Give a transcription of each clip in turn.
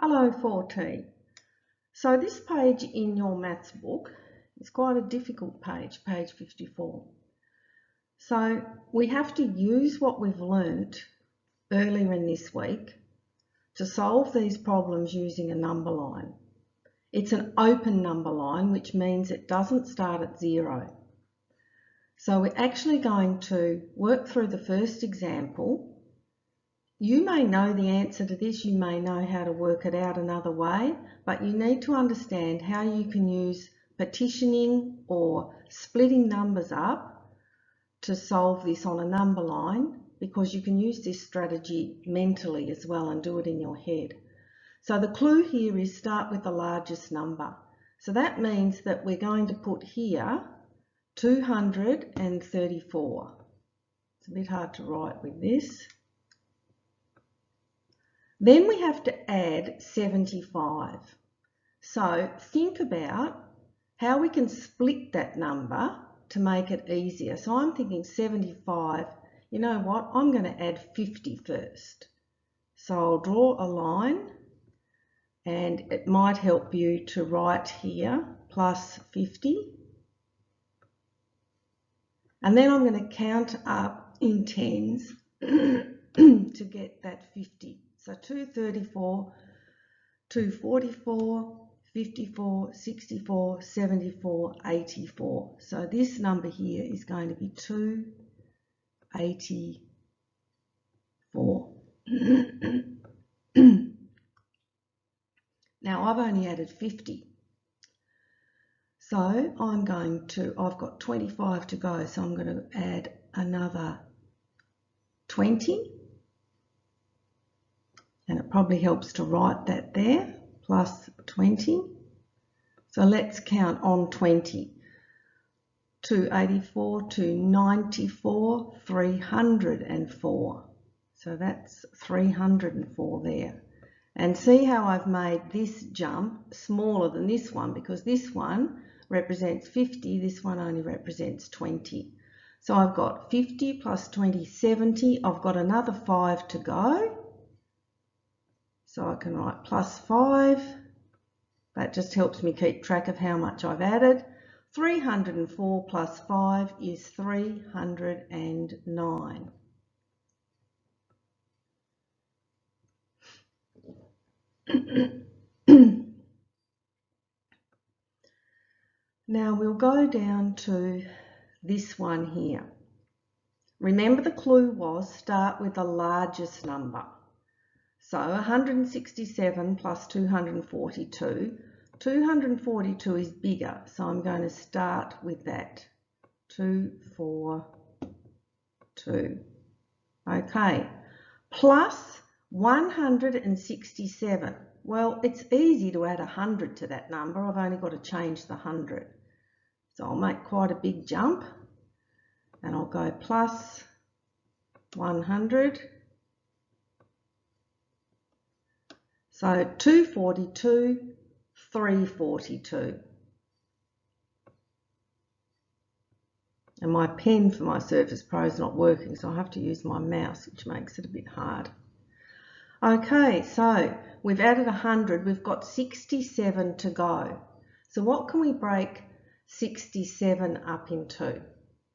Hello 14. So this page in your maths book is quite a difficult page, page 54. So we have to use what we've learnt earlier in this week to solve these problems using a number line. It's an open number line, which means it doesn't start at 0. So we're actually going to work through the first example. You may know the answer to this, you may know how to work it out another way, but you need to understand how you can use partitioning or splitting numbers up to solve this on a number line, because you can use this strategy mentally as well and do it in your head. So the clue here is start with the largest number. So that means that we're going to put here 234. It's a bit hard to write with this. Then we have to add 75. So think about how we can split that number to make it easier. So I'm thinking 75, you know what, I'm going to add 50 first. So I'll draw a line, and it might help you to write here plus 50. And then I'm going to count up in tens to get that 50. So 234, 244, 54, 64, 74, 84. So this number here is going to be 284. Now I've only added 50. So I've got 25 to go, so I'm going to add another 20. And it probably helps to write that there, plus 20. So let's count on 20. 284, 294, 304. So that's 304 there. And see how I've made this jump smaller than this one, because this one represents 50, this one only represents 20. So I've got 50 plus 20, 70. I've got another 5 to go. So I can write plus 5. That just helps me keep track of how much I've added. 304 plus 5 is 309. Now we'll go down to this one here. Remember the clue was start with the largest number. So 167 plus 242. 242 is bigger, so I'm going to start with that. 242. Okay. Plus 167. Well, it's easy to add 100 to that number. I've only got to change the 100. So I'll make quite a big jump, and I'll go plus 100. So 242, 342. And my pen for my Surface Pro is not working, so I have to use my mouse, which makes it a bit hard. Okay, so we've added 100, we've got 67 to go. So what can we break 67 up into?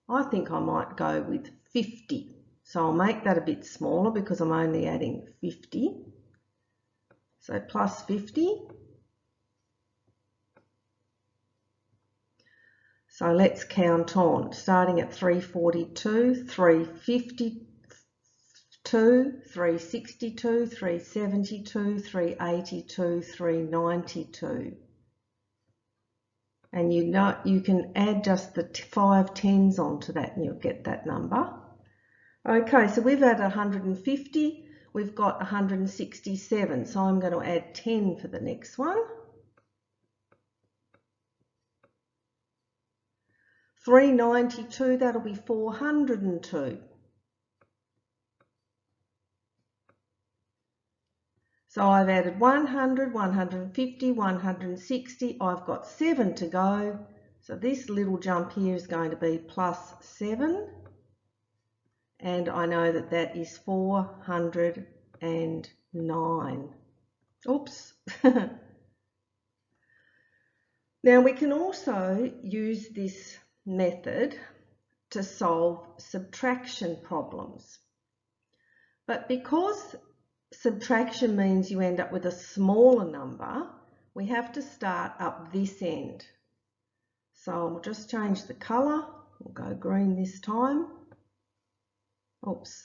I think I might go with 50. So I'll make that a bit smaller because I'm only adding 50. So plus 50. So let's count on, starting at 342, 352, 362, 372, 382, 392. And you know you can add just the 5 tens onto that and you'll get that number. Okay, so we've added 150. We've got 167, so I'm going to add 10 for the next one. 392, that'll be 402. So I've added 100, 150, 160. I've got 7 to go. So this little jump here is going to be plus 7. And I know that that is 409. Oops, Now we can also use this method to solve subtraction problems. But because subtraction means you end up with a smaller number, we have to start up this end. So I'll just change the colour. We'll go green this time. Oops.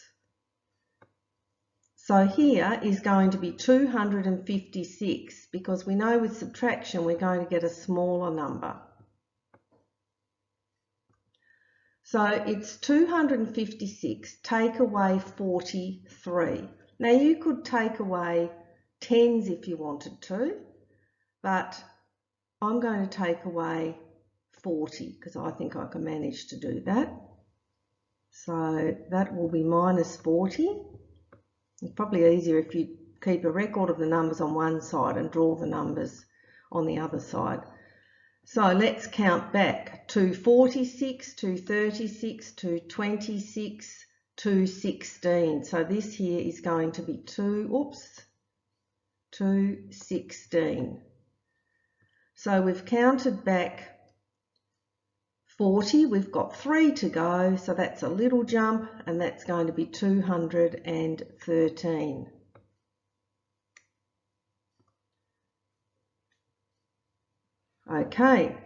So here is going to be 256 because we know with subtraction we're going to get a smaller number. So it's 256, take away 43. Now you could take away tens if you wanted to, but I'm going to take away 40 because I think I can manage to do that. So that will be minus 40. It's probably easier if you keep a record of the numbers on one side and draw the numbers on the other side. So let's count back to 46, to 36, to 26, to 16. So this here is going to be 216. So we've counted back 40, we've got 3 to go, so that's a little jump, and that's going to be 213. Okay,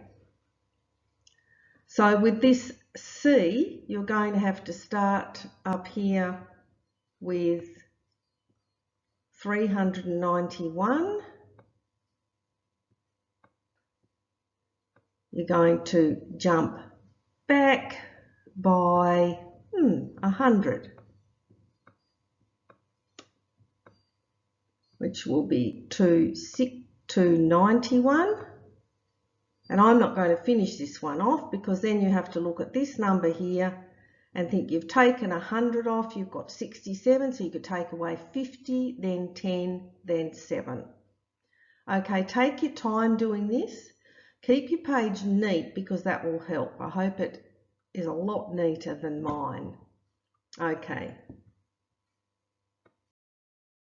so with this C, you're going to have to start up here with 391. You're going to jump back by 100, which will be 291. And I'm not going to finish this one off because then you have to look at this number here and think you've taken 100 off, you've got 67, so you could take away 50, then 10, then 7. Okay, take your time doing this. Keep your page neat because that will help. I hope it is a lot neater than mine. Okay.